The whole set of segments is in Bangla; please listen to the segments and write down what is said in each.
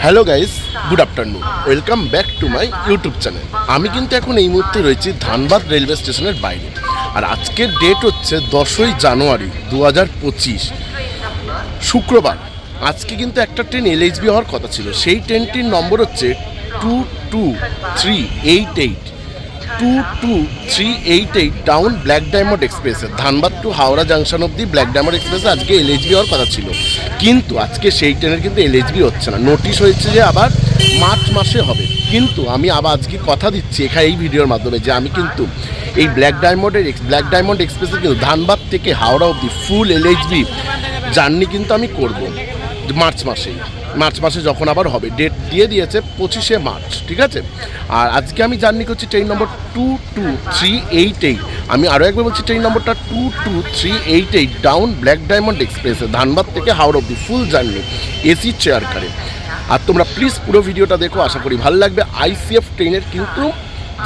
Hello guys, good afternoon, welcome back to my YouTube channel. আমি কিন্তু এখন এই মুহূর্তে রয়েছি ধানবাদ রেলওয়ে স্টেশনের বাইরে। আর আজকের ডেট হচ্ছে 10ই জানুয়ারি 2025, শুক্রবার। আজকে কিন্তু একটা ট্রেন এলএইচবি হওয়ার কথা ছিল। সেই ট্রেনটির নম্বর হচ্ছে 22388 22388 ডাউন ব্ল্যাক ডায়মন্ড এক্সপ্রেসে ধানবাদ টু হাওড়া জাংশন অব্দি ব্ল্যাক ডায়মন্ড এক্সপ্রেসে আজকে এলএইচবি হওয়ার কথা ছিল, কিন্তু আজকে সেই ট্রেনের কিন্তু এলএইচবি হচ্ছে না। নোটিশ হয়েছে যে আবার মার্চ মাসে হবে। কিন্তু আমি আবার আজকে কথা দিচ্ছি এখানে এই ভিডিওর মাধ্যমে যে আমি কিন্তু এই ব্ল্যাক ডায়মন্ড এক্সপ্রেসে কিন্তু ধানবাদ থেকে হাওড়া অব্দি ফুল এলএইচবি জার্নি কিন্তু আমি করব মার্চ মাসে যখন আবার হবে। ডেট দিয়ে দিয়েছে 25শে মার্চ, ঠিক আছে। আর আজকে আমি জার্নি করছি ট্রেন নম্বর 22388। আমি আরও একবার বলছি, ট্রেন নম্বরটা 22388 ডাউন ব্ল্যাক ডায়মন্ড এক্সপ্রেসে ধানবাদ থেকে হাওড়া অব্দি ফুল জার্নি এসি চেয়ার কারে। আর তোমরা প্লিজ পুরো ভিডিওটা দেখো, আশা করি ভালো লাগবে। আইসিএফ ট্রেনের কিন্তু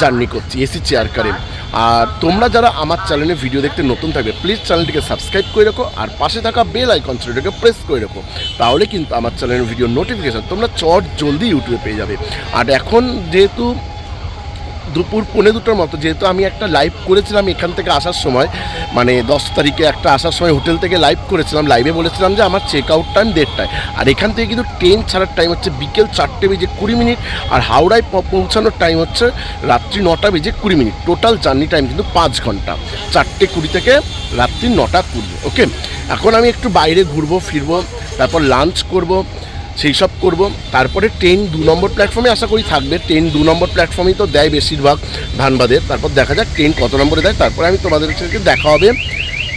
জার্নি করছি এসি চেয়ার কারে। আর তোমরা যারা আমার চ্যানেলে ভিডিও দেখতে নতুন থাকবে, প্লিজ চ্যানেলটিকে সাবস্ক্রাইব করে রাখো আর পাশে থাকা বেল আইকন সেটাকে প্রেস করে রাখো। তাহলে কিন্তু আমার চ্যানেলের ভিডিও নোটিফিকেশান তোমরা জলদি ইউটিউবে পেয়ে যাবে। আর এখন যেহেতু দুপুর 1:45 মতো, যেহেতু আমি একটা লাইভ করেছিলাম এখান থেকে আসার সময়, মানে 10 তারিখে একটা আসার সময় হোটেল থেকে লাইভ করেছিলাম। লাইভে বলেছিলাম যে আমার চেক আউট টাইম 1:30টায়। আর এখান থেকে কিন্তু ট্রেন ছাড়ার টাইম হচ্ছে বিকেল 4:20 আর হাওড়ায় পৌঁছানোর টাইম হচ্ছে রাত্রি 9:20। টোটাল জার্নি টাইম কিন্তু 5 ঘন্টা, 4:20 থেকে রাত্রি 9:20। ওকে, এখন আমি একটু বাইরে ঘুরবো ফিরবো, তারপর লাঞ্চ করব, সেই সব করবো। তারপরে ট্রেন 2 নম্বর প্ল্যাটফর্মে আশা করি থাকবে। ট্রেন 2 নম্বর প্ল্যাটফর্মেই তো দেয় বেশিরভাগ ধানবাদের। তারপর দেখা যাক ট্রেন কত নম্বরে দেয়। তারপরে আমি তোমাদের সাথে দেখা হবে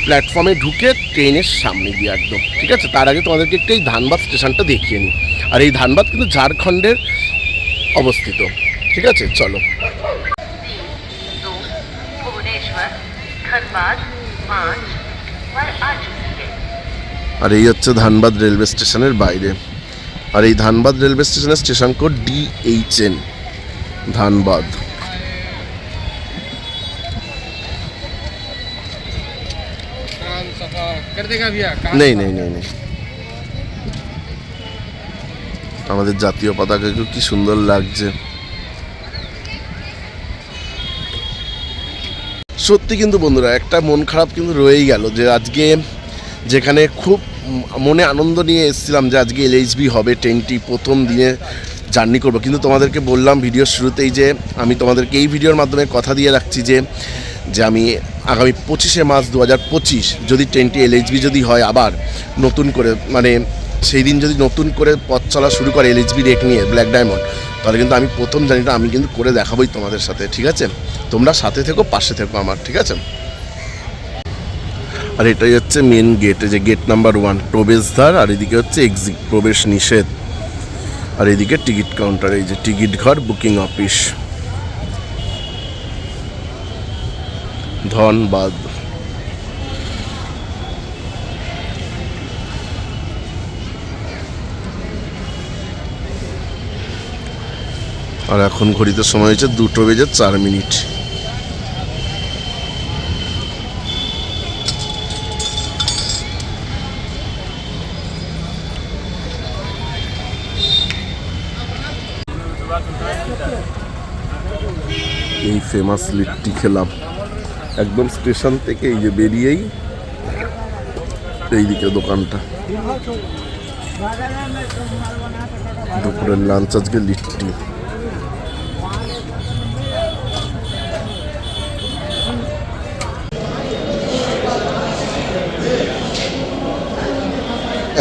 প্ল্যাটফর্মে ঢুকে ট্রেনের সামনে গিয়ে একদম, ঠিক আছে। তার আগে তোমাদেরকে একটু এই ধানবাদ স্টেশনটা দেখিয়ে নিই। আর এই ধানবাদ কিন্তু ঝাড়খণ্ডের অবস্থিত, ঠিক আছে। চলো। আর এই হচ্ছে ধানবাদ রেলওয়ে স্টেশনের বাইরে। আর এই ধানবাদ রেলওয়ে স্টেশনের স্টেশন কোড DHN ধানবাদ। নেই নেই নেই নেই আমাদের জাতীয় পতাকা কি সুন্দর লাগছে সত্যি। কিন্তু বন্ধুরা, একটা মন খারাপ কিন্তু রয়েই গেল যে আজকে যেখানে খুব মনে আনন্দ নিয়ে এসেছিলাম যে আজকে এলএইচবি হবে, ট্রেনটি প্রথম দিনে জার্নি করব, কিন্তু তোমাদেরকে বললাম ভিডিওর শুরুতেই যে আমি তোমাদেরকে এই ভিডিওর মাধ্যমে কথা দিয়ে রাখছি যে আমি আগামী 25শে মার্চ 2025 যদি ট্রেনটি এলএইচবি যদি হয় আবার নতুন করে, মানে সেই দিন যদি নতুন করে পথ চলা শুরু করে এলএইচবি রেক নিয়ে ব্ল্যাক ডায়মন্ড, তাহলে কিন্তু আমি প্রথম জার্নিটা আমি কিন্তু করে দেখাবোই তোমাদের সাথে, ঠিক আছে। তোমরা সাথে থেকো, পাশে থেকো আমার, ঠিক আছে। আর এটাই হচ্ছে মেন গেট, যে গেট নাম্বার 1 প্রবেশদ্বার, আর এদিকে হচ্ছে এক্সিট প্রবেশ নিষেধ। আর এদিকে টিকিট কাউন্টার, এই যে টিকিট ঘর, বুকিং অফিস ধনবাদ। আর এখন ঘড়িতে সময় হয়েছে 2:04। এই ফেমাস লিট্টি খেলাম একদম স্টেশন থেকে, এই যে বেরিয়েই এইদিকে দোকানটা। দুপুরের লাঞ্চ আজকে লিট্টি।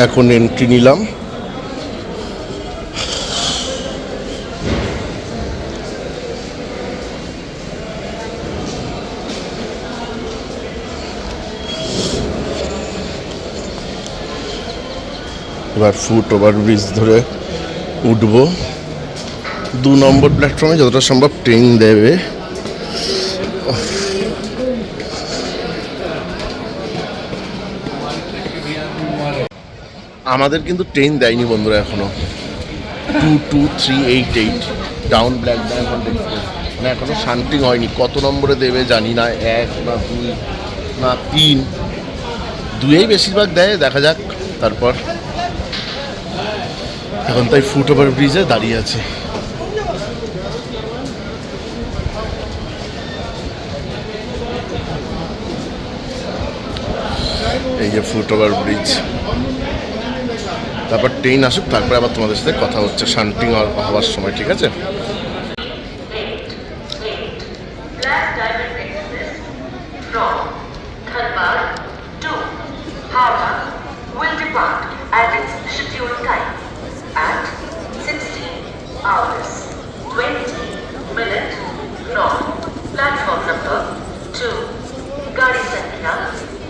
এখন এন্ট্রি নিলাম। এবার ফুট ওভারব্রিজ ধরে উঠবো 2 নম্বর প্ল্যাটফর্মে, যতটা সম্ভব ট্রেন দেবে। আমাদের কিন্তু ট্রেন দেয়নি বন্ধুরা এখনো। 22388 ডাউন ব্ল্যাক ডায়মন্ড এক্সপ্রেস, মানে এখনো শান্তিং হয়নি। কত নম্বরে দেবে জানি না, 1 না 2 না 3, 2এই বেশিরভাগ দেয়, দেখা যাক। তারপর এখন তাই ফুট ওভার ব্রিজে দাঁড়িয়ে আছে। এই যে ফুট ওভার ব্রিজ, তারপর ট্রেন আসুক, তারপরে আবার তোমাদের সাথে কথা হচ্ছে শান্তিং হওয়ার সময়, ঠিক আছে? प्लेटफॉर्म नंबर 2 गाड़ी संख्या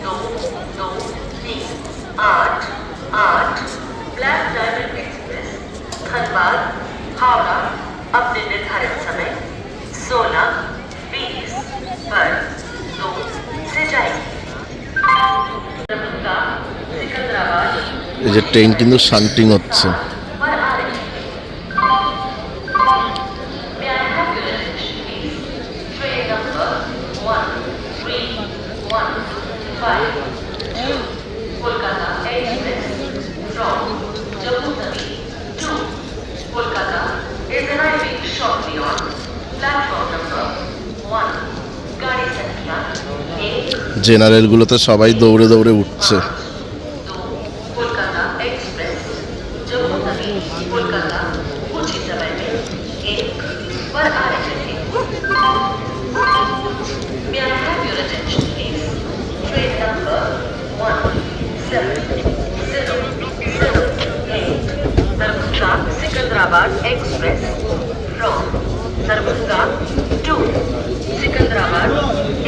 2 2 3 8 8 black diamond express Dhanbad Howrah अपने निर्धारित समय 16:20 पर 2 से जाएगी। सिकंदराबाद এই যে ট্রেন কিন্তু শান্তিং হচ্ছে। জেনারেল গুলোতে সবাই দৌড়ে দৌড়ে উঠছে। Secunderabad express from Darbhanga to Secunderabad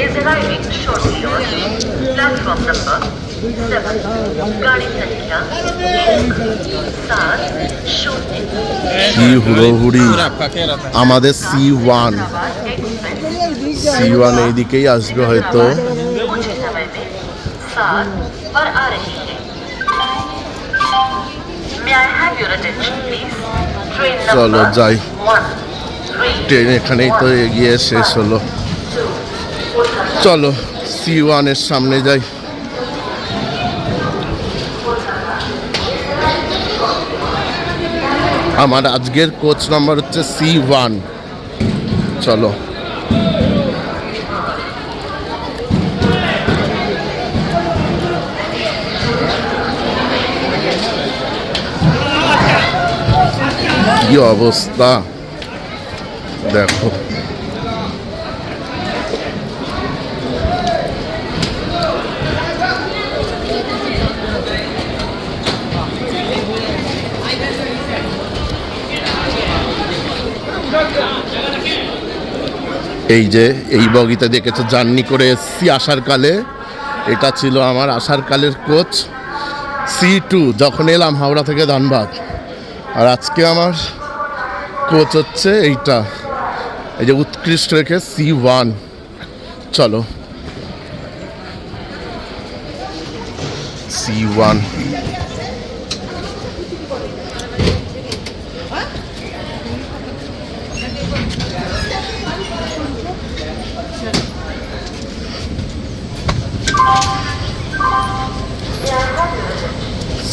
is arriving shortly on platform number 7 गाड़ी संख्या 170। কি হুড়োহুড়ি, আমাদের C1 এইদিকেই আসবে হয়তো। कुछ समय में 7 पर आ रही है। May I have your attention please? Train চলো number যাই, 1 ট্রেন এখানেই তো এগিয়ে শেষ হলো। চলো C1 এর সামনে যাই। আমার আজকের কোচ নাম্বার হচ্ছে C1। চলো কি অবস্থা দেখো। এই যে এই বগিতে দেখেছো জার্নি করে এসছি আসার কালে, এটা ছিল আমার আসার কালের কোচ C2 যখন এলাম হাওড়া থেকে ধানবাদ। আর আজকে আমার কোচ হচ্ছে এইটা, এই যে উৎকৃষ্ট রেখে C1। চলো C1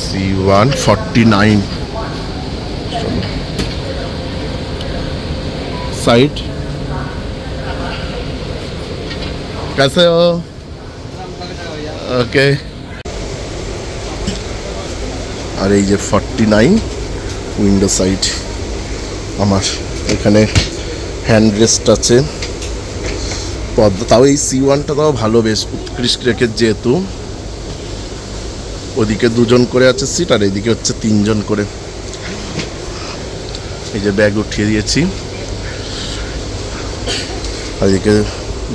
C149 साइड। कैसे हो? ओके। আর এই যে 49 উইন্ডো সাইড আমার, এখানে হ্যান্ড রেস্ট আছে পদ্মা। তাও এই C1টা তাও ভালো, বেশ উৎকৃষ্ট রেখে, যেহেতু ওদিকে 2 জন করে আছে সিট আর এইদিকে হচ্ছে 3 জন করে। এই যে ব্যাগ উঠিয়ে দিয়েছি, আর এদিকে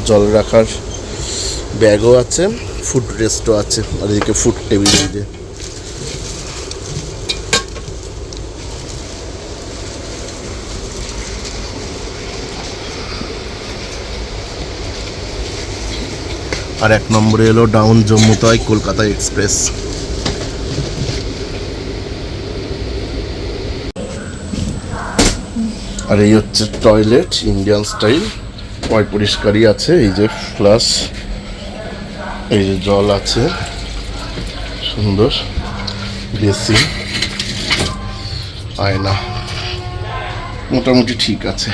জল রাখার ব্যাগও আছে, ফুড রেস্টও আছে, আর এদিকে ফুড টেবিল। দিয়ে আর 1 নম্বরে এলো ডাউন জম্মু তাই কলকাতা এক্সপ্রেস। আর এই হচ্ছে টয়লেট ইন্ডিয়ান স্টাইল, পরিষ্কারই আছে। এই যে ফ্লাশ, এই যে জল আছে সুন্দর, বেসিন। আয়না মোটামুটি ঠিক আছে।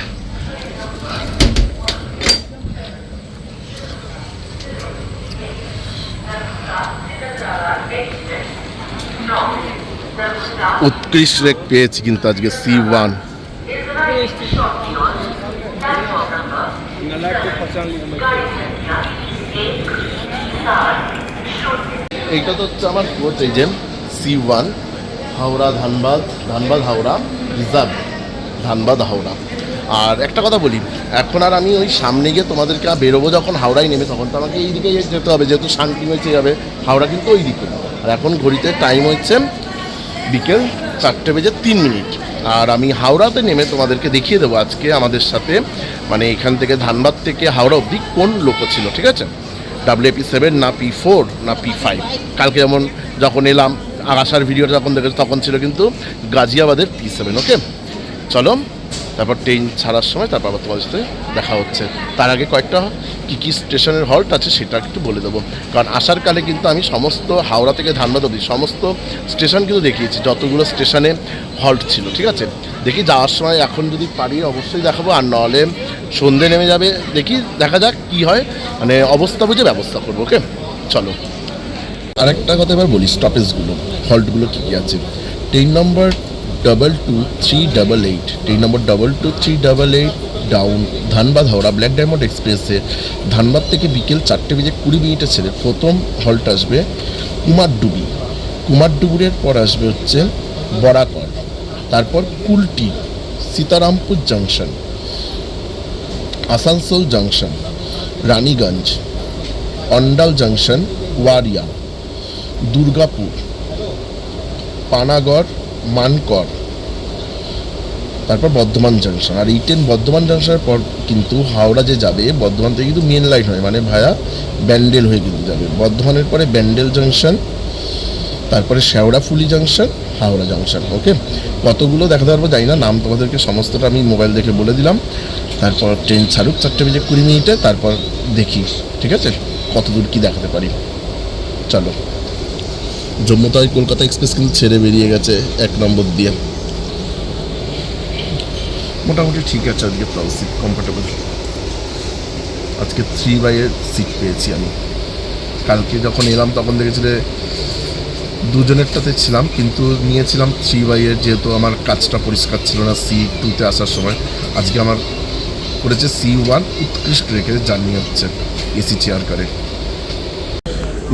উৎকৃষ্ট রেক পেয়েছি কিন্তু আজকে C1। এইটা তো হচ্ছে আমার কোচ, এই যে C1 হাওড়া ধানবাদ, ধানবাদ হাওড়া রিজার্ভ, ধানবাদ হাওড়া। আর একটা কথা বলি, এখন আর আমি ওই সামনে গিয়ে তোমাদেরকে বেরোবো যখন হাওড়ায় নেমে, তখন তো আমাকে এইদিকে যেতে হবে, যেহেতু শান্তি হয়েছে যাবে, হাওড়া কিন্তু ওই দিকে। আর এখন ঘড়িতে টাইম হচ্ছে বিকেল 4:03। আর আমি হাওড়াতে নেমে তোমাদেরকে দেখিয়ে দেবো আজকে আমাদের সাথে, মানে এখান থেকে ধানবাদ থেকে হাওড়া অবধি কোন লোকো ছিল, ঠিক আছে? WAP7 না P4 না P5। কালকে যেমন যখন এলাম আসার ভিডিওটা যখন দেখেছি তখন ছিল কিন্তু গাজিয়াবাদের P7। ওকে, চলো তারপর ট্রেন ছাড়ার সময় তারপর আবার তোমাদের সাথে দেখা হচ্ছে। তার আগে কয়েকটা কী স্টেশনের হল্ট আছে সেটা একটু বলে দেবো, কারণ আসার কালে কিন্তু আমি সমস্ত হাওড়া থেকে ধানবাদ অবধি সমস্ত স্টেশন কিন্তু দেখিয়েছি, যতগুলো স্টেশনে হল্ট ছিল, ঠিক আছে? দেখি যাওয়ার সময় এখন যদি পারি অবশ্যই দেখাবো, আর নাহলে সন্ধে নেমে যাবে, দেখি দেখা যাক কি হয়, মানে অবস্থা বুঝে ব্যবস্থা করবো। ওকে, চলো। আরেকটা কথা এবার বলি, স্টপেজগুলো হল্টগুলো কী কী আছে। ট্রেন নম্বর 22388, ট্রেন নম্বর 22388 down Dhanbad Howrah black diamond এক্সপ্রেসে ধানবাদ থেকে বিকেল 4:20 ছেড়ে প্রথম হল্ট আসবে কুমারডুবি, কুমারডুবুরের পর আসবে হচ্ছে বরাকর, তারপর Kulti, Sitarampur junction, Asansol junction, Raniganj, Andal junction, Waria, Durgapur, Panagarh, Mankar, তারপর বর্ধমান জাংশন। আর এই ট্রেন বর্ধমান জাংশনের পর কিন্তু হাওড়া যে যাবে, বর্ধমান থেকে কিন্তু মেন লাইন হয়, মানে ভায়া ব্যান্ডেল হয়ে কিন্তু যাবে। বর্ধমানের পরে ব্যান্ডেল জাংশন, তারপরে শেওড়াফুলি জাংশন, হাওড়া জাংশন। ওকে, কতগুলো দেখাতে পারবো জানি না, নাম তোমাদেরকে সমস্তটা আমি মোবাইল দেখে বলে দিলাম। তারপর ট্রেন ছাড়ুক 4:20, তারপর দেখি ঠিক আছে কত দূর কী দেখাতে পারি। চলো। জম্মু তাই কলকাতা এক্সপ্রেস কিন্তু ছেড়ে বেরিয়ে গেছে 1 নম্বর দিয়ে। মোটামুটি ঠিক আছে, আজকে প্লাস সিট কমফোর্টেবল। আজকে 3/8 সিট পেয়েছি আমি। কালকে যখন এলাম তখন দেখেছিলে দুজনেরটাতে ছিলাম, কিন্তু নিয়েছিলাম 3/8, যেহেতু আমার কাজটা পরিষ্কার ছিল না C2-তে আসার সময়। আজকে আমার করেছে C1 উৎকৃষ্ট রেখে জার্নি হচ্ছে এসি চেয়ার করে।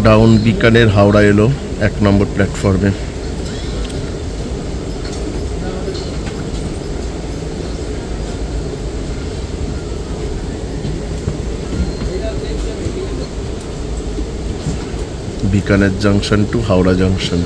ডাউন বিকানের হাওড়া এলো 1 নম্বর প্ল্যাটফর্মে। Bikaner junction to Howrah junction.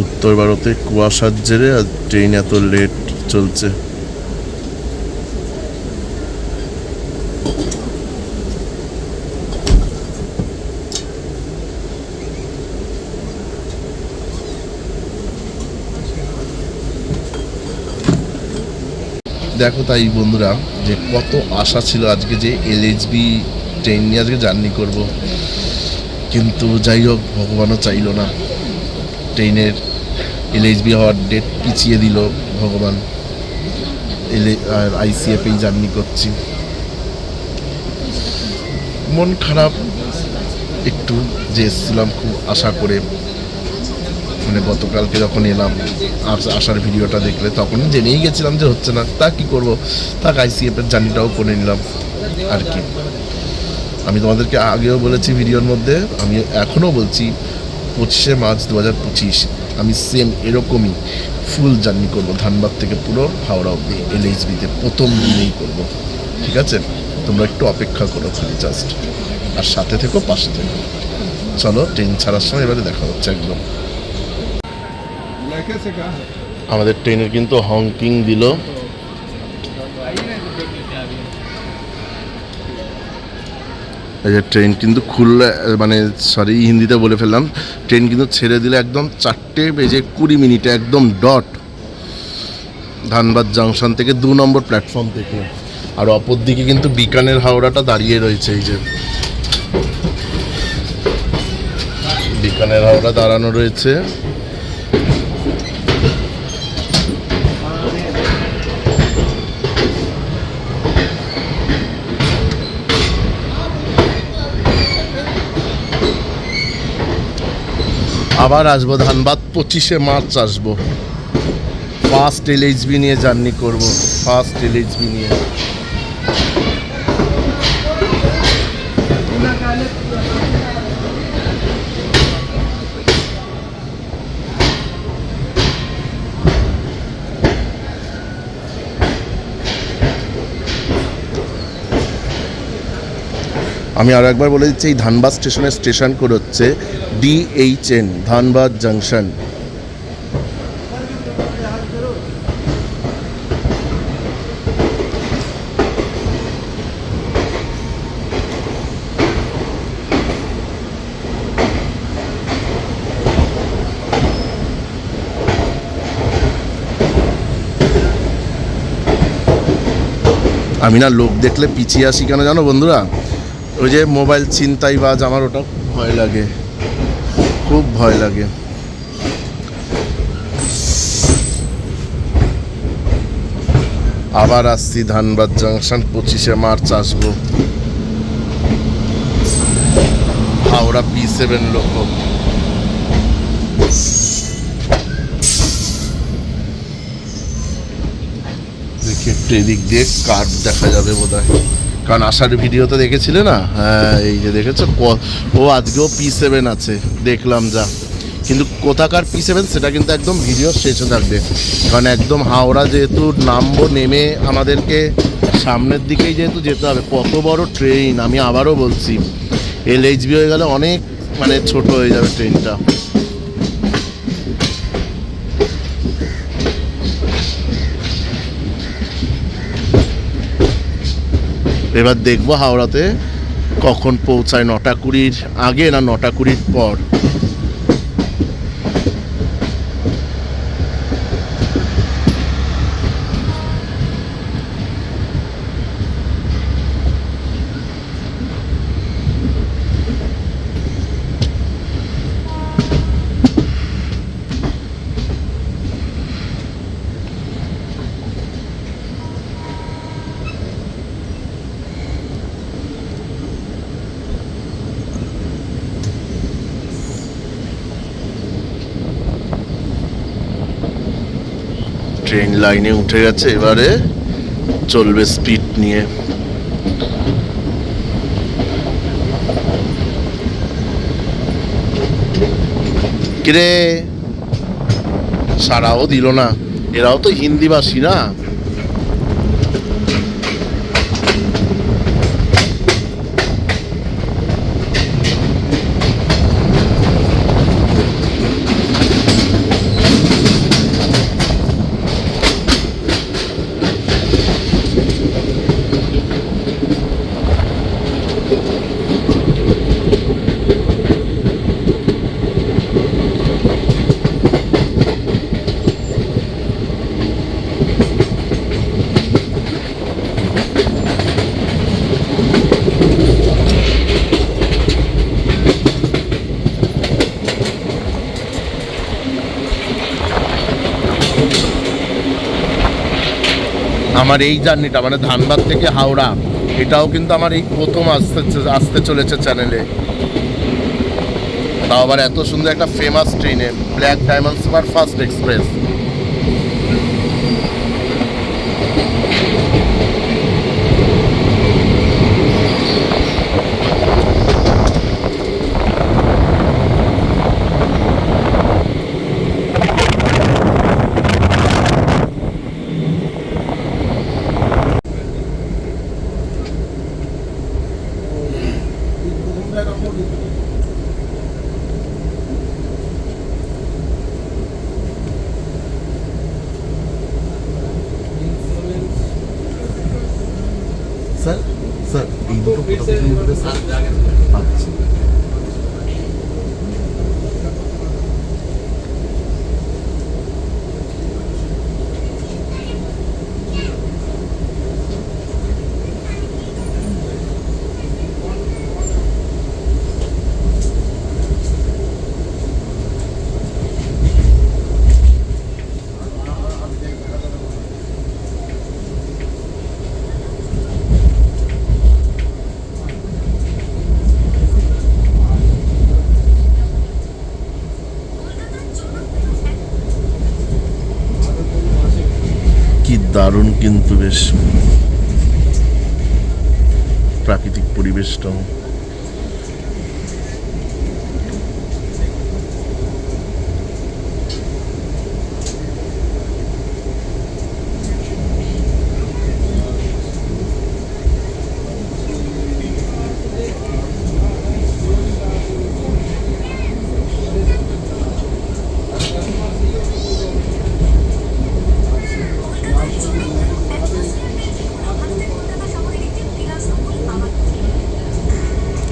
উত্তর ভারতে কুয়াশার জেরে আর ট্রেন এত লেট চলছে। দেখো তাই বন্ধুরা, যে কত আশা ছিল আজকে যে LHB ট্রেন নিয়ে আজকে জার্নি করব, কিন্তু যাই হোক ভগবানও চাইলো না। ট্রেনের LHB হওয়ার ডেট পিছিয়ে দিল ভগবান। আর ICF-এই জার্নি করছি। মন খারাপ একটু, যে এসেছিলাম খুব আশা করে, মানে গতকালকে যখন এলাম আসার ভিডিওটা দেখলে তখন জেনেই গেছিলাম যে হচ্ছে না, তা কি করব, তাক ICF-এর জার্নিটাও করে নিলাম আর কি। আমি তোমাদেরকে আগেও বলেছি ভিডিওর মধ্যে, আমি এখনও বলছি 25শে মার্চ 2025 আমি সেম এরকমই ফুল জার্নি করব ধানবাদ থেকে পুরো হাওড়া অবধি LHB-তে প্রথম দিনেই করব, ঠিক আছে? তোমরা একটু অপেক্ষা করো খালি জাস্ট, আর সাথে থেকো, পাশে থেকো। চলো ট্রেন ছাড়ার সময় এবারে দেখা হচ্ছে একদম। আমাদের ট্রেনের কিন্তু হংকিং দিল। এই যে ট্রেন কিন্তু খুললে, মানে সরি হিন্দিতে বলে ফেললাম, ট্রেন কিন্তু ছেড়ে দিলে একদম 4:20 একদম ডট ধানবাদ জাংশন থেকে 2 নম্বর প্ল্যাটফর্ম থেকে। আর অপর দিকে কিন্তু বিকানের হাওড়াটা দাঁড়িয়ে রয়েছে। এই যে বিকানের হাওড়া দাঁড়ানো রয়েছে। আবার আসবো ধানবাদ, 25শে মার্চ আসবো। ফার্স্ট LHB নিয়ে জার্নি করব, ফার্স্ট LHB নিয়ে। আমি আরও একবার বলে দিচ্ছি, এই ধানবাদ স্টেশনের স্টেশন কোড হচ্ছে DHN, ধানবাদ জাংশন। আমি না লোক দেখলে পিছিয়ে আসি কেন জানো বন্ধুরা? ওই যে মোবাইল ছিনতাইবাজ, আমার ওটা ভয় লাগে, খুব ভয় লাগে। আবার আসছি ধানবাদ জাংশন, 25শে মার্চ আসবো। হাওড়া P7 লোকো। দেখি একটু এদিক দিয়ে কার্ড দেখা যাবে বোধহয়, কারণ আসার ভিডিওতে দেখেছিলে না? হ্যাঁ, এই যে দেখেছো, ও আজকেও P7 আছে, দেখলাম যা। কিন্তু কোথাকার P7 সেটা কিন্তু একদম ভিডিও শেষে থাকবে, কারণ একদম হাওড়া যেহেতু নামবো, নেমে আমাদেরকে সামনের দিকেই যেহেতু যেতে হবে। কত বড় ট্রেন, আমি আবারও বলছি, LHB হয়ে গেলে অনেক মানে ছোট হয়ে যাবে ট্রেনটা। এবার দেখবো হাওড়াতে কখন পৌঁছায়, 9:20 আগে না 9:20 পর। ট্রেন লাইনে উঠে গেছে, এবারে চলবে স্পিড নিয়ে। কিরে, সারাও দিল না, এরাও তো হিন্দিভাষী না। আমার এই জার্নিটা মানে ধানবাদ থেকে হাওড়া, এটাও কিন্তু আমার এই প্রথম আসতে চলেছে চ্যানেলে, তাও আবার এত সুন্দর একটা ফেমাস ট্রেনে, black diamond superfast express. Sir sir এই দুটো কত কিলোমিটার স্যার? আচ্ছা কি দারুণ, কিন্তু বেশ প্রাকৃতিক পরিবেশটা।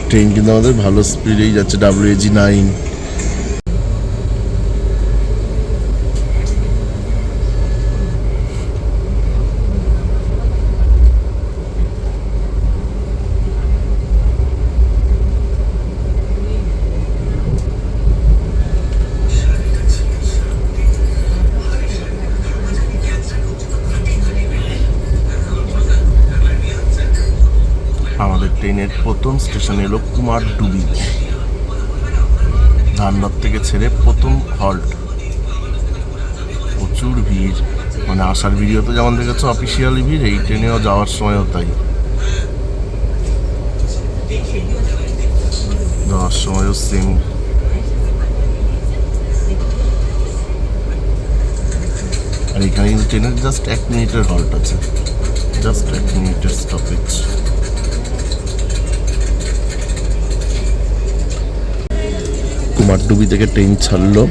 ট্রেন কিন্তু আমাদের ভালো স্পিডেই যাচ্ছে, WAG9। আমাদের ট্রেনের প্রথম স্টেশন এলো কুমারডুবি। ধানবাদ থেকে ছেড়ে প্রথম হল্ট। প্রচুর ভিড়, মানে আসার ভিডিওতে যেমন দেখেছো অফিসিয়ালি ভিড়, এই ট্রেনেও যাওয়ার সময়ও তাই। যাওয়ার সময়ও সেম। আর এখানে কিন্তু ট্রেনের জাস্ট 1 মিনিটের হল্ট আছে, জাস্ট 1 মিনিটের স্টপেজ। কুমারডুবি থেকে ট্রেন ছাড়লো।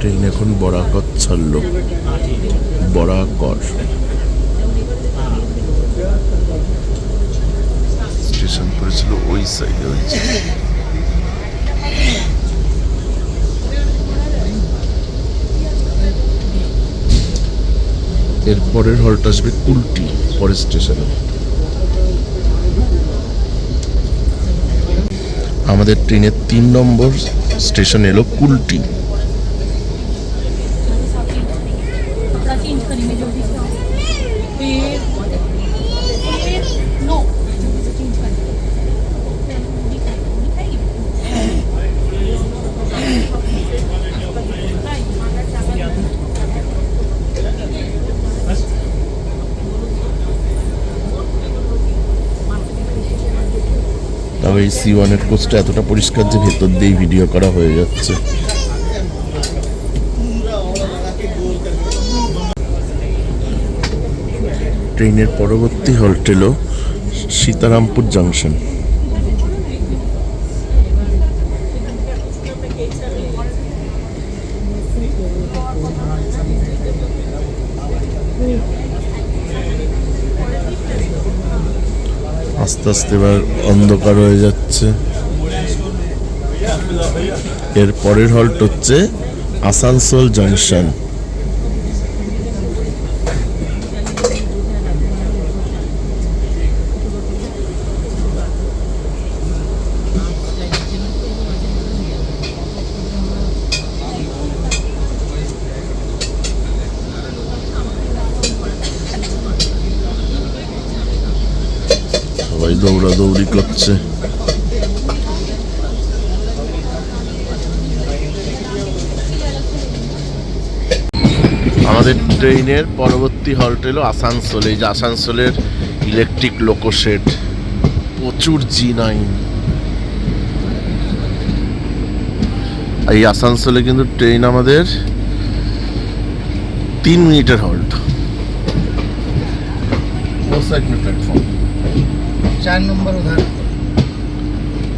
ট্রেন এখন বরাকর ছাড়লো। বরাকর স্টেশন পড়েছিল ওই সাইডে। এর পরের হল্ট আসবে কুলটি, পরের স্টেশনে। আমাদের ট্রেনের 3 নম্বর স্টেশন এলো কুলটি। তবে এই C1-এর কোচটা এতটা পরিষ্কার যে ভেতর দিয়েই ভিডিও করা হয়ে যাচ্ছে। ট্রেনের পরবর্তী হল্ট এলো সীতারামপুর জাংশন। আস্তে আস্তে এবার অন্ধকার হয়ে যাচ্ছে। এর পরের হল্ট হচ্ছে আসানসোল জাংশন। দৌড়াদৌড়ি করছে। আমাদের ট্রেনের পরবর্তী হল্ট এলো আসানসোল। এই যে আসানসোলের ইলেকট্রিক লোকোশেড, প্রচুর G9। এই আসানসোলে কিন্তু ট্রেন আমাদের 3 মিনিটের হল্ট। प्लेटफॉर्म 4 नंबर उधर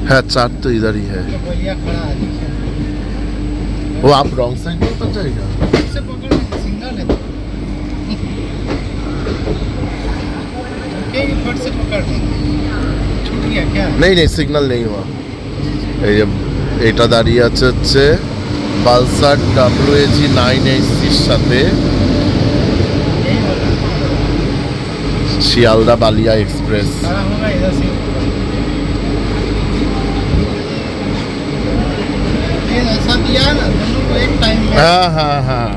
है, 4 तो इधर ही है। तो भैया खड़ा है देखिए। वो आप रॉन्ग साइड में उतर जाएगा। से पकड़ सिंगल है तो के फट से पकड़ देंगे। छूट गया क्या? नहीं नहीं, सिग्नल नहीं हुआ। এই যে এটা দাঁড়িয়ে আছে হচ্ছে পালসার WAG 980 সাথে यही होगा। শিয়ালদা বালিয়া এক্সপ্রেস। खड़ा होगा इधर से। ये ऐसा दिया ना दोनों को एक टाइम में। हाँ हाँ हाँ,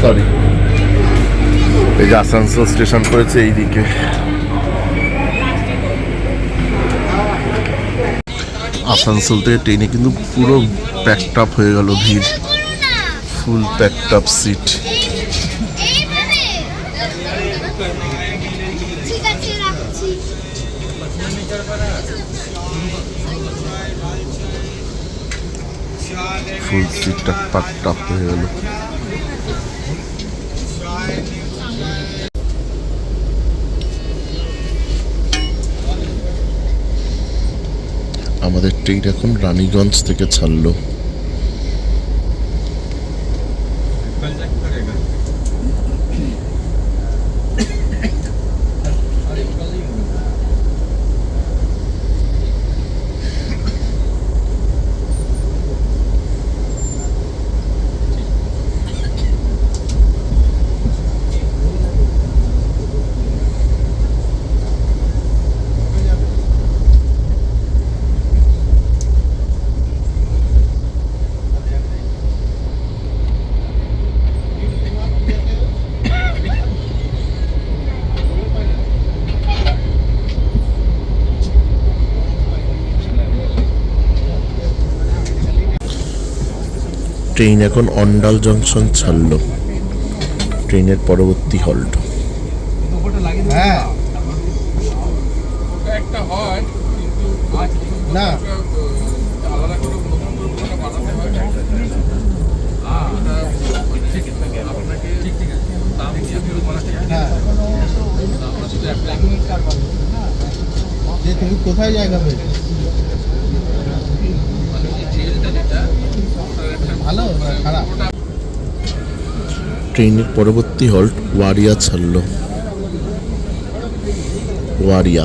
সরি। এই যে আসানসোল স্টেশন পড়েছে এইদিকে। আসানসোল থেকে ট্রেনে কিন্তু পুরো প্যাকড আপ হয়ে গেল, ভিড় ফুল প্যাকড আপ সিট। ঠিক আছে রাখছি। ফুল সিটটা প্যাকড আপ হয়ে গেল। আমাদের ট্রেন এখন রানীগঞ্জ থেকে ছাড়লো। ট্রেন এখন অন্ডাল জংশন ছাড়লো, ট্রেনের পরবর্তী হল্ট। হ্যাঁ না যে তুমি কোথায় জায়গা পেয়েছো? ভালো না খারাপ? ট্রেনের পরবর্তী হল্ট ওয়ারিয়া ছাড়লো, ওয়ারিয়া।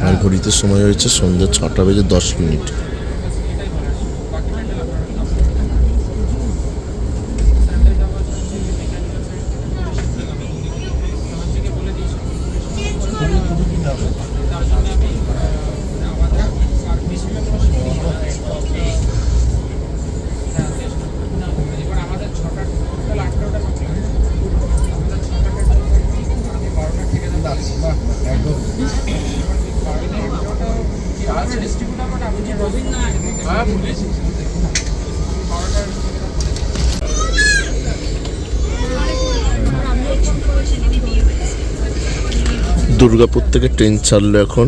আর ঘড়িতে সময় হয়েছে সন্ধ্যে 6:10। দুর্গাপুর থেকে ট্রেন ছাড়লো এখন।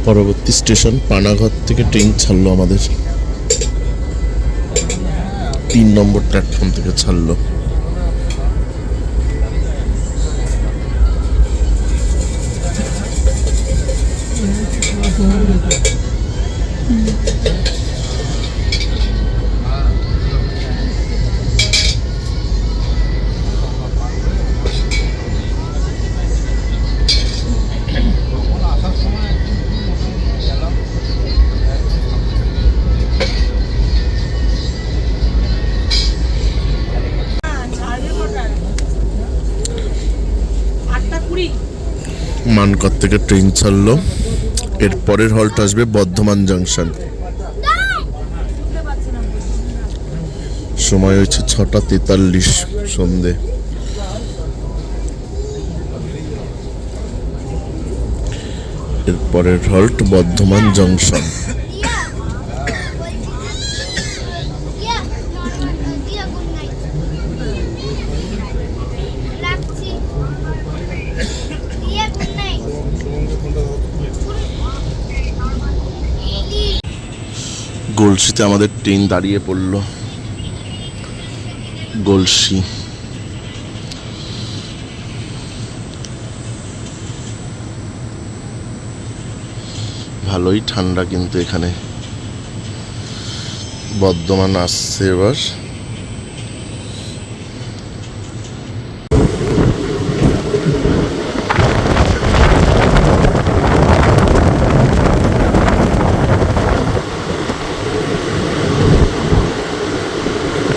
পরবর্তী স্টেশন পানাগড় থেকে ট্রেন ছাড়লো আমাদের, 3 নম্বর প্ল্যাটফর্ম থেকে ছাড়লো। মানকর থেকে ট্রেন ছাড়লো, এর পরের হল্ট আসবে বর্ধমান জাংশন। সময় হয়েছে 6:43 সন্ধে। এর পরের হল্ট বর্ধমান জংশন। গলসিতে আমাদের ট্রেন দাঁড়িয়ে পড়লো। গলসি ভালোই ঠান্ডা, কিন্তু এখানে বর্ধমান আসছে এবার।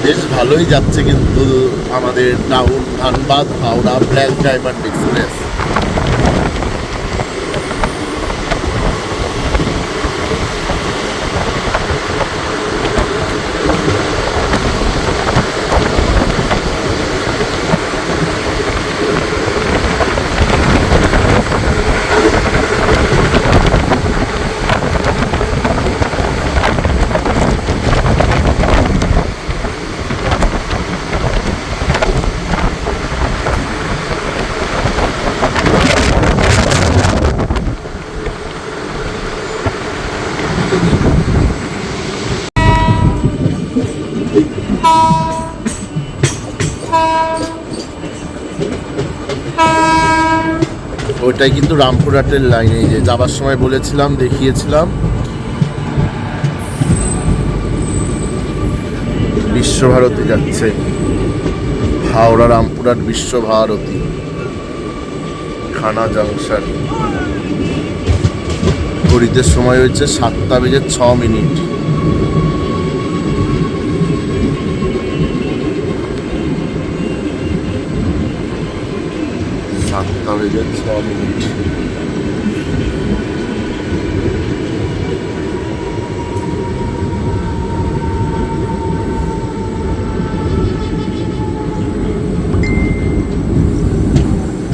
বেশ ভালোই যাচ্ছে কিন্তু আমাদের town Dhanbad Howrah black diamond express. ওইটাই কিন্তু রামপুরহাটের লাইনে, যে যাবার সময় বলেছিলাম, দেখিয়েছিলাম। বিশ্বভারতী যাচ্ছে, হাওড়া রামপুরহাট বিশ্বভারতী, খানা জাংশন। ঘড়িতে সময় হয়েছে 7:06। 7:06।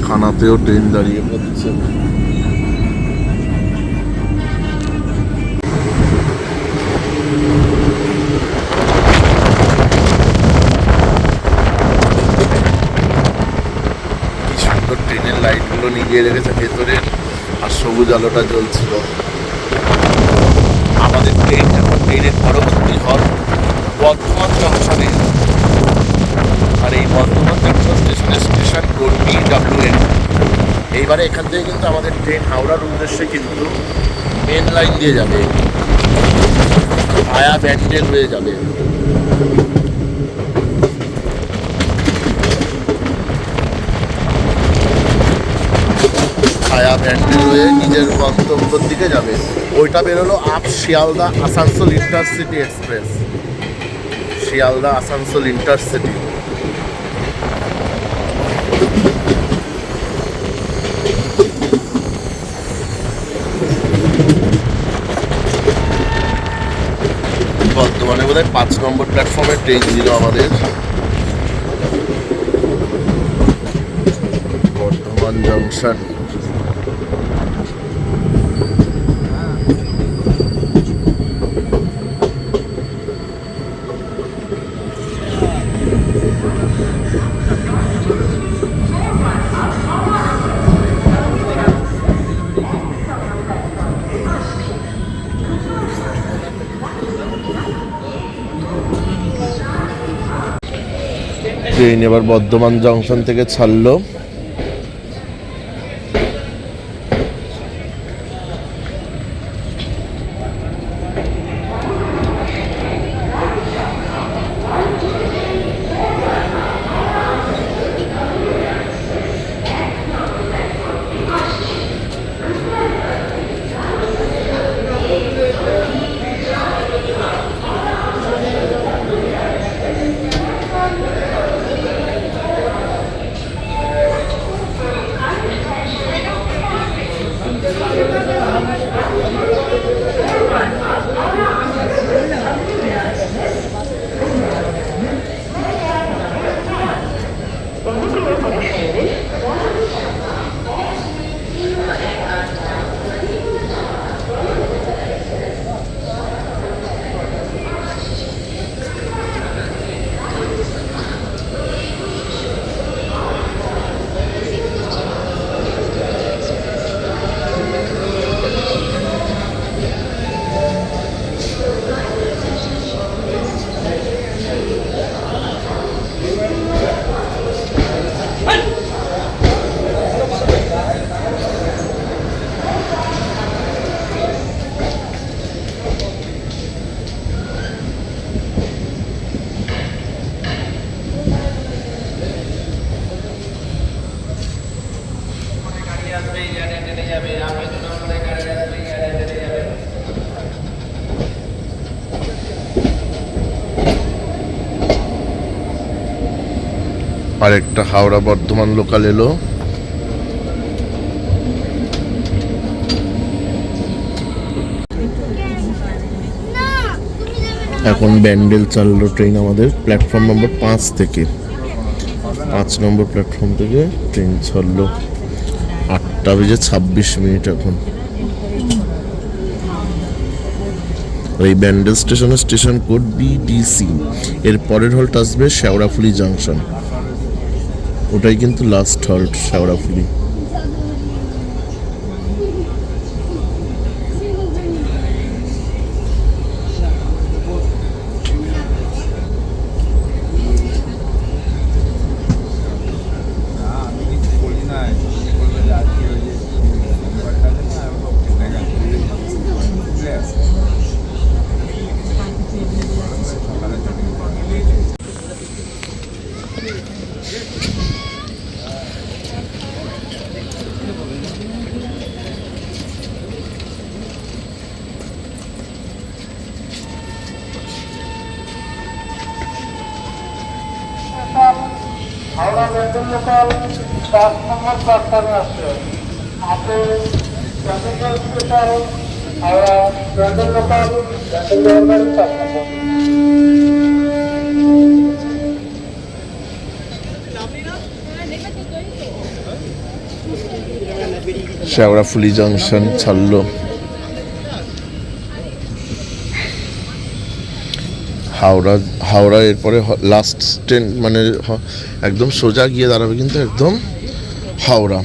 খানাতেও ট্রেন দাঁড়িয়ে পড়ছে। ট্রেনের লাইটগুলো নিভিয়ে রেখেছে ভেতরের, আর সবুজ আলোটা জ্বলছিল। আমাদের ট্রেন এখন ট্রেনের পরবর্তী হল বর্ধমান জংশনে, আর এই বর্ধমান জংশন স্টেশনের স্টেশন কোড BWN। এইবারে এখান থেকে কিন্তু আমাদের ট্রেন হাওড়ার উদ্দেশ্যে কিন্তু মেন লাইন দিয়ে যাবে, ভায়া ব্যান্ডেল হয়ে যাবে। ছায়া ব্যান্ডেল হয়ে নিজের গন্তব্যের দিকে যাবে। ওইটা বেরোলো up Sealdah Asansol intercity express, Sealdah Asansol intercity. বর্তমানে বোধহয় 5 নম্বর প্ল্যাটফর্মে ট্রেন ছিল আমাদের। বর্ধমান জংশন। ট্রেন এবার বর্ধমান জংশন থেকে ছাড়লো। আর একটা হাওড়া বর্ধমান লোকাল এলো। এখন ব্যান্ডেল চাললো ট্রেন আমাদের প্ল্যাটফর্ম নম্বর 5 থেকে, 5 নম্বর প্ল্যাটফর্ম থেকে ট্রেন ছাড়লো। 8:26 এখন। এই ব্যান্ডেল স্টেশনের স্টেশন কোড BDC। এর পরের হল্ট আসবে শেওড়াফুলি জাংশন, ওটাই কিন্তু last halt Sheoraphuli. Howrah Bandel local 7 নম্বর প্ল্যাটফর্মে আসছে। আপনি passenger special Howrah Bandel local Bandel গাড়ি 7 নম্বর। শেওড়াফুলি জাংশন ছাড়লো। হাওড়া এরপরে লাস্ট ট্রেন, মানে একদম সোজা গিয়ে দাঁড়াবে কিন্তু একদম হাওড়া।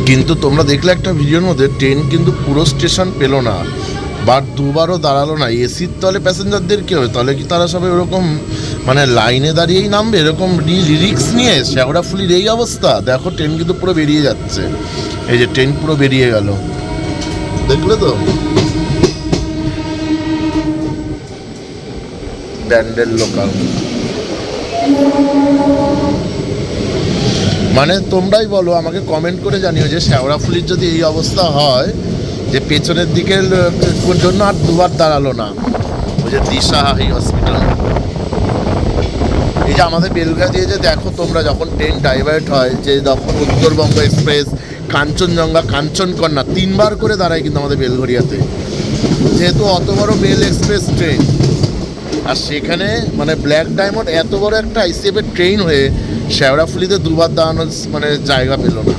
কিন্তু তোমরা দেখলে একটা ভিডিওর মধ্যে ট্রেন কিন্তু পুরো স্টেশন পেলো না, দুবারও দাঁড়ালো না। এসির তলে প্যাসেঞ্জারদের কী হবে? তাহলে কি তারা সবাই ওরকম মানে লাইনে দাঁড়িয়েই নামবে এরকম রিক্স নিয়ে? শেওড়াফুলির এই অবস্থা দেখো, ট্রেন কিন্তু পুরো বেরিয়ে যাচ্ছে। এই যে ট্রেন পুরো বেরিয়ে গেল, দেখলে তো? ব্যান্ডেল লোকাল। মানে তোমরাই বলো, আমাকে কমেন্ট করে জানিও যে শেওড়াফুলির যদি এই অবস্থা হয় যে পেছনের দিকের জন্য আর দুবার দাঁড়ালো না। ওই যে দিশা হাই হসপিটাল, এই যে আমাদের বেলঘা দিয়ে যে দেখো তোমরা যখন ট্রেন ডাইভার্ট হয়, যে যখন উত্তরবঙ্গ এক্সপ্রেস, কাঞ্চনজঙ্ঘা, কাঞ্চনকন্যা 3বার করে দাঁড়ায় কিন্তু আমাদের বেলঘরিয়াতে, যেহেতু অত বড় মেল এক্সপ্রেস ট্রেন। আর সেখানে মানে ব্ল্যাক ডায়মন্ড এত বড় একটা আইসিএফের ট্রেন হয়ে শেওড়াফুলিতে দুবার দাঁড়ানোর মানে জায়গা পেল না।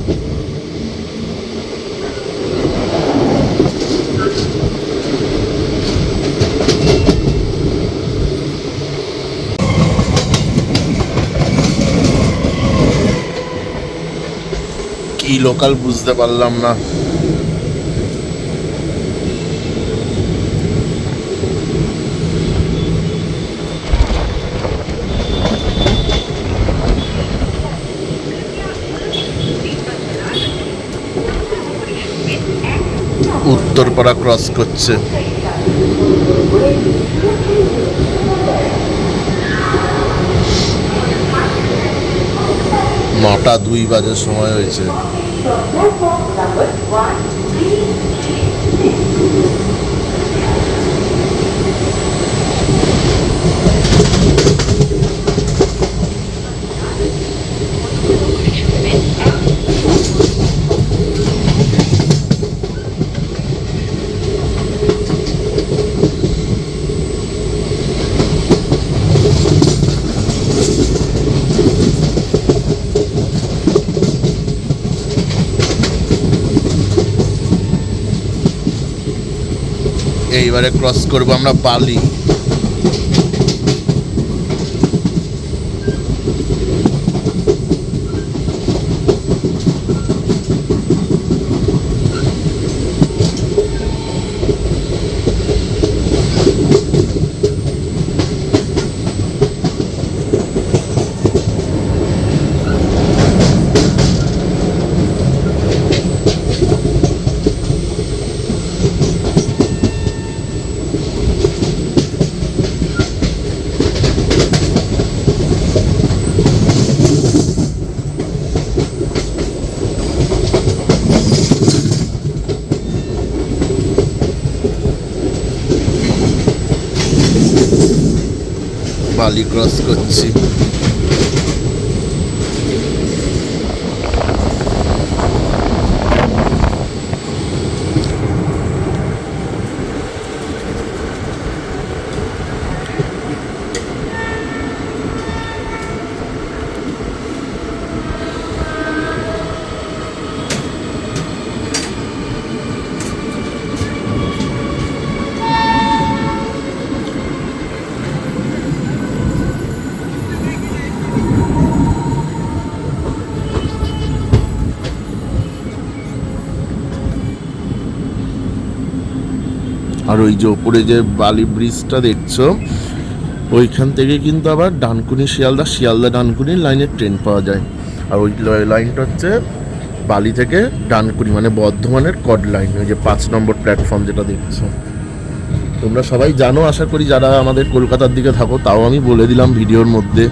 কি লোকাল বুঝতে পারলাম না। উত্তরপাড়া ক্রস করছে। 9:02 বাজে সময় হয়েছে। এইবারে ক্রস করবো আমরা বালি। বালি ক্রস করছি। আর ওই যে ওপরে যে বালি ব্রিজটা দেখছো, ওইখান থেকে কিন্তু আবার ডানকুনি শিয়ালদা ডানকুনি লাইনের ট্রেন পাওয়া যায়। আর ওই লাইনটা হচ্ছে বালি থেকে ডানকুনি, মানে বর্ধমানের কড লাইন, ওই যে 5 নম্বর প্ল্যাটফর্ম যেটা দেখছো। তোমরা সবাই জানো আশা করি, যারা আমাদের কলকাতার দিকে থাকো, তাও আমি বলে দিলাম ভিডিওর মধ্যে।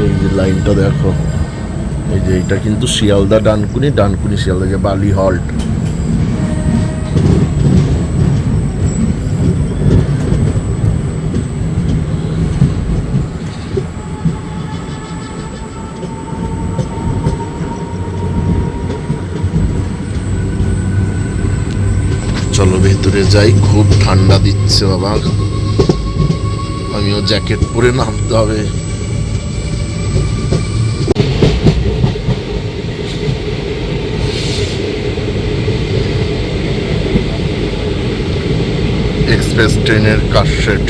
এই যে লাইনটা দেখো, এই যে এটা কিন্তু শিয়ালদা ডানকুনি শিয়ালদা, যে বালি হল্ট। চলো ভেতরে যাই, খুব ঠান্ডা দিচ্ছে বাবা, আমিও জ্যাকেট পরে নামতে হবে। এক্সপ্রেস ট্রেনের car shed.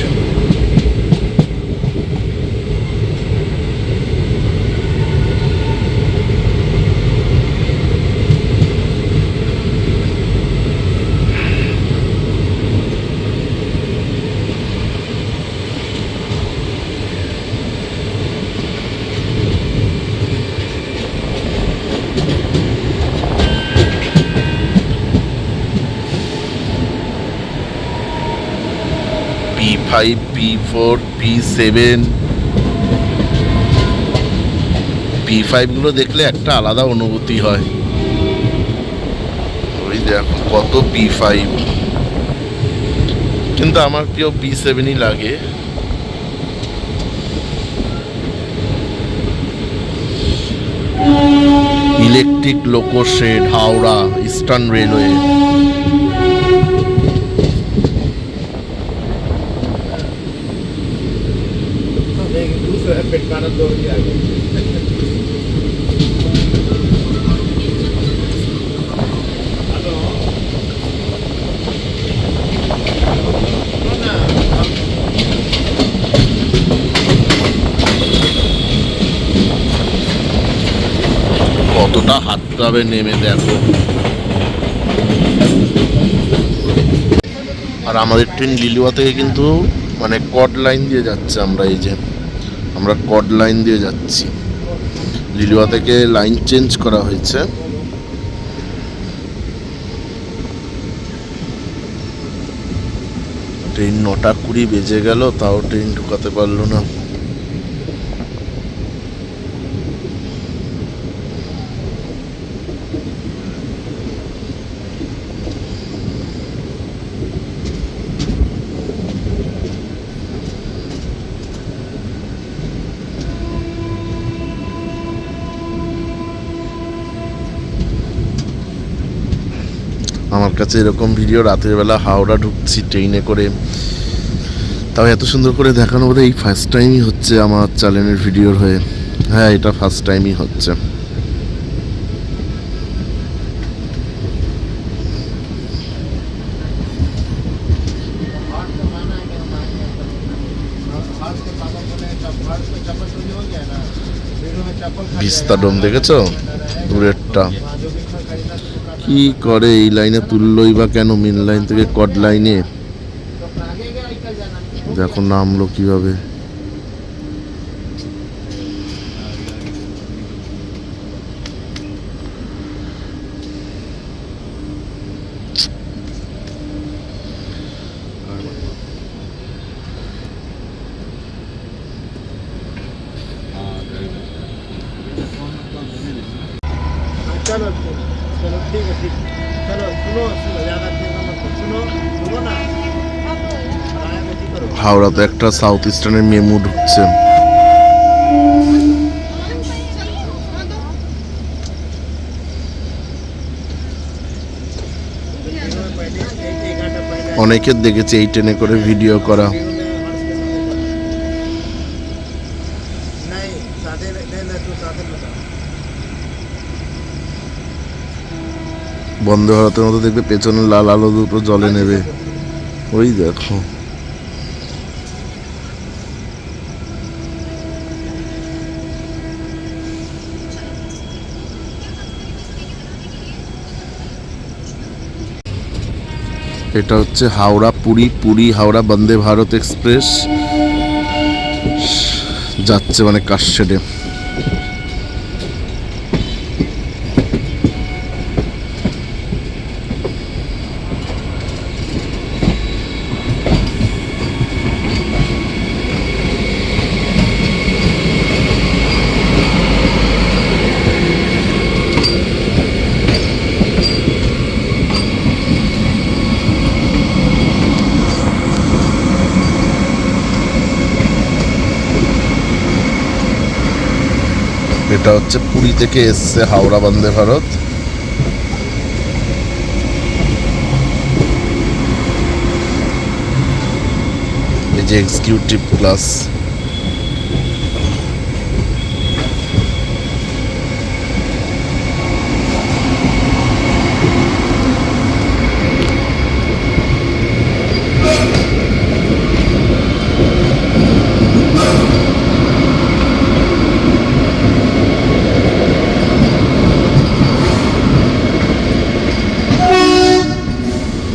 P5, P4, P7, P5 গুলো দেখলে একটা আলাদা অনুভূতি হয়। ওই দেখো কত P5, কিন্তু আমার প্রিয় P7ই লাগে। ইলেকট্রিক লোকো শেড, হাওড়া ইস্টার্ন রেলওয়ে। पेटकाना दौड़ के आ गए। কতটা হাঁটতে হবে নেমে দেখো। আর আমাদের ট্রেন লিলুয়া থেকে কিন্তু মানে কড লাইন দিয়ে যাচ্ছে, আমরা কড লাইন দিয়ে যাচ্ছি। লিলুয়া থেকে লাইন চেঞ্জ করা হয়েছে। ট্রেন 9:20 বেজে গেল, তাও ট্রেন ঢুকাতে পারলো না। আমার কাছে এরকম ভিডিও রাতের বেলা হাওড়া ঢুকছি ট্রেনে করে, তাও এত সুন্দর করে দেখানো বোধহয় এই ফার্স্ট টাইমই হচ্ছে আমার চ্যানেলের ভিডিওর হয়ে। হ্যাঁ, এটা ফার্স্ট টাইমই হচ্ছে। ভিস্তাডোম দেখেছো দূরেরটা? কি করে এই লাইনে তুললই বা কেন, মেন লাইন থেকে কড লাইনে? দেখো নামলো কিভাবে। चलो चलो ठीक है चलो सुनो सुनो ज़्यादा देर मत करो सुनो सुनो ना आया बेटी करो হাওড়াতে একটা সাউথ ইস্টার্নের মেমু ঢুকছে। पहले एक घंटा पहले অনেকের দেখেছি এই ট্রেনে করে ভিডিও করা। नहीं सादे नहीं तू सादे बता বন্দে ভারতের মতো দেখবে পেছনে লাল আলো দুটো জলে নেবে, ওই দেখো। এটা হচ্ছে হাওড়া পুরী, পুরী হাওড়া বন্দে ভারত এক্সপ্রেস যাচ্ছে মানে কাশশেডে। এটা হচ্ছে পুরী থেকে এসছে হাওড়া বন্দে ভারত। এই যে এক্সিকিউটিভ ক্লাস।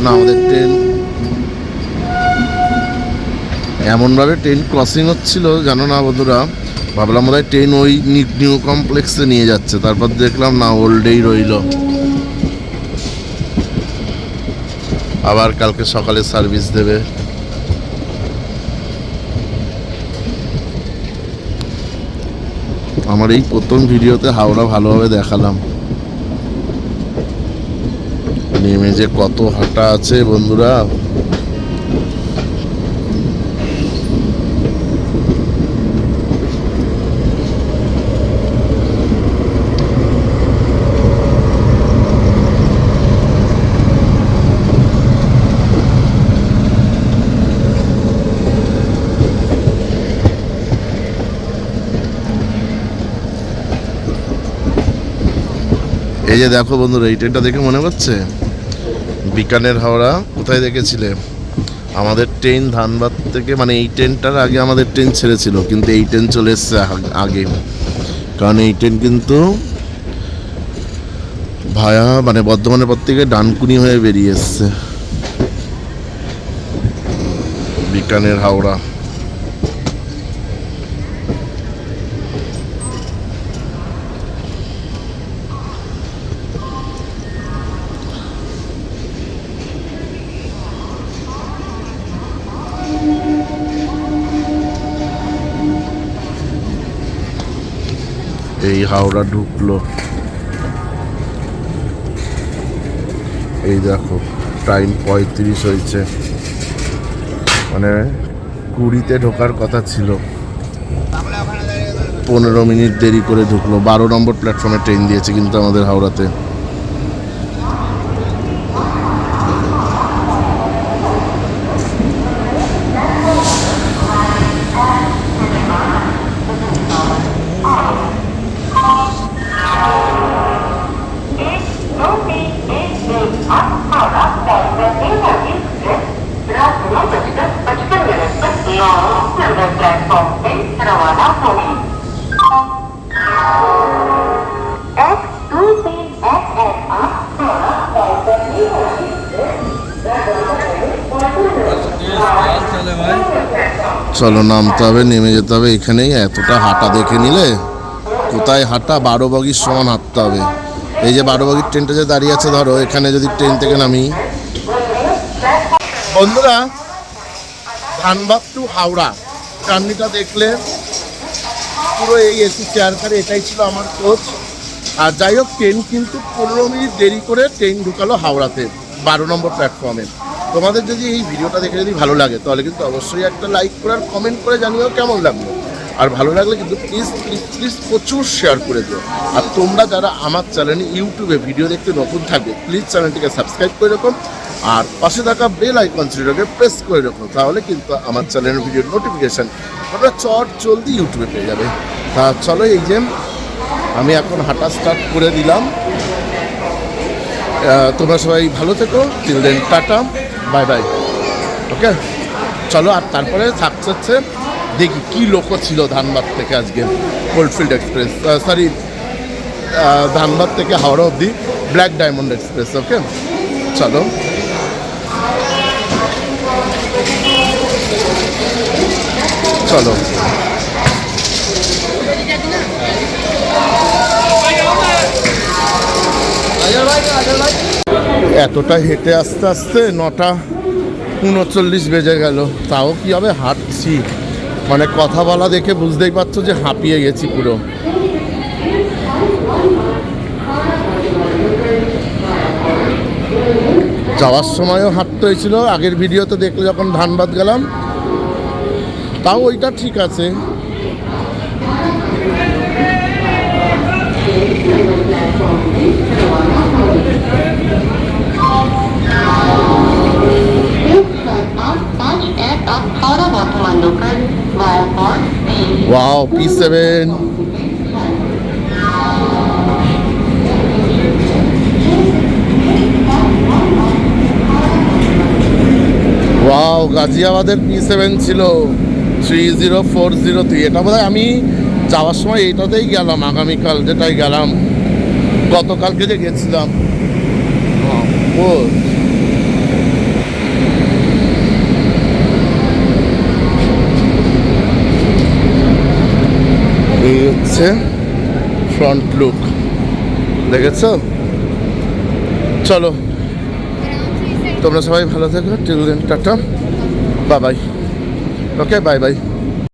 না আমাদের ট্রেন এমনভাবে ট্রেন ক্রসিং হচ্ছিল জানো না বন্ধুরা, ভাবলাম বোধহয় ট্রেন ওই নিউ কমপ্লেক্সে নিয়ে যাচ্ছে, তারপর দেখলাম না ওল্ডেই রইল। আবার কালকে সকালে সার্ভিস দেবে। আমার এই প্রথম ভিডিওতে হাওড়া ভালোভাবে দেখালাম। নেমে যে কত হাঁটা আছে বন্ধুরা, এই যে দেখো বন্ধুরা, এই ট্রেনটা দেখে মনে হচ্ছে বিকানের হাওড়া। কোথায় দেখেছিলে? আমাদের ট্রেন ধানবাদ থেকে, মানে এই ট্রেনটার আগে আমাদের ট্রেন ছেড়েছিল, কিন্তু এই ট্রেন চলে এসছে আগে, কারণ এই ট্রেন কিন্তু ভায়া মানে বর্ধমানের পর থেকে ডানকুনি হয়ে বেরিয়ে এসছে বিকানের হাওড়া। এই হাওড়া ঢুকলো, এই দেখো টাইম 35 হয়েছে, মানে 20-তে ঢোকার কথা ছিল, 15 মিনিট দেরি করে ঢুকলো। 12 নম্বর প্ল্যাটফর্মে ট্রেন দিয়েছে কিন্তু আমাদের হাওড়াতে। চলো নামতে হবে, নেমে যেতে হবে। এখানেই এতটা হাঁটা দেখে নিলে কোথায় হাঁটা, 12 বগির সমান হাঁটতে হবে। এই যে 12 বগির ট্রেনটা যে দাঁড়িয়ে আছে, ধরো এখানে যদি ট্রেন থেকে নামি। বন্ধুরা, ধানবাদ টু হাওড়া জার্নিটা দেখলে পুরো এই এসি চেয়ার কারে, এটাই ছিল আমার কোচ। আর যাই হোক, ট্রেন কিন্তু 15 মিনিট দেরি করে ট্রেন ঢুকালো হাওড়াতে 12 নম্বর প্ল্যাটফর্মে। তোমাদের যদি এই ভিডিওটা দেখে যদি ভালো লাগে তাহলে কিন্তু অবশ্যই একটা লাইক করে আর কমেন্ট করে জানিও কেমন লাগলো। আর ভালো লাগলে কিন্তু প্লিজ প্লিজ প্লিজ প্রচুর শেয়ার করে দিও। আর তোমরা যারা আমার চ্যানেলে ইউটিউবে ভিডিও দেখতে নতুন থাকবে প্লিজ চ্যানেলটিকে সাবস্ক্রাইব করে রাখো আর পাশে থাকা বেল আইকন চিহ্নটাকে প্রেস করে রাখো, তাহলে কিন্তু আমার চ্যানেলের ভিডিওর নোটিফিকেশান তোমরা জলদি ইউটিউবে পেয়ে যাবে। তা চলো, এই যে আমি এখন হাঁটা স্টার্ট করে দিলাম। তোমরা সবাই ভালো থেকো, till then tata, bye bye. Okay, চলো। আর তারপরে থাকছে হচ্ছে দেখি কী লোক ছিল ধানবাদ থেকে আজকে কোল্ডফিল্ড এক্সপ্রেস, সরি ধানবাদ থেকে হাওড়া অবধি ব্ল্যাক ডায়মন্ড এক্সপ্রেস। ওকে, চলো। চলো, এতটা হেঁটে আস্তে আস্তে 9:39 বেজে গেল, তাও কি হবে হাঁটছি, মানে কথা বলা দেখে বুঝতেই পারছো যে হাঁপিয়ে গেছি পুরো। যাওয়ার সময়ও হাঁটতে হয়েছিল, আগের ভিডিওতে দেখলে যখন ধানবাদ গেলাম, তাও ওইটা ঠিক আছে। Wow, P7। ওয়াও, গাজিয়াবাদের P7 ছিল 30403। এটা বোধহয় আমি যাওয়ার সময় এইটাতেই গেলাম, আগামীকাল যেটাই গেলাম, গতকালকে যে গেছিলাম। ও এই হচ্ছে ফ্রন্ট লুক, দেখেছ? চলো, তোমরা সবাই ভালো থেকো, till then tata, bye bye. Okay, bye by.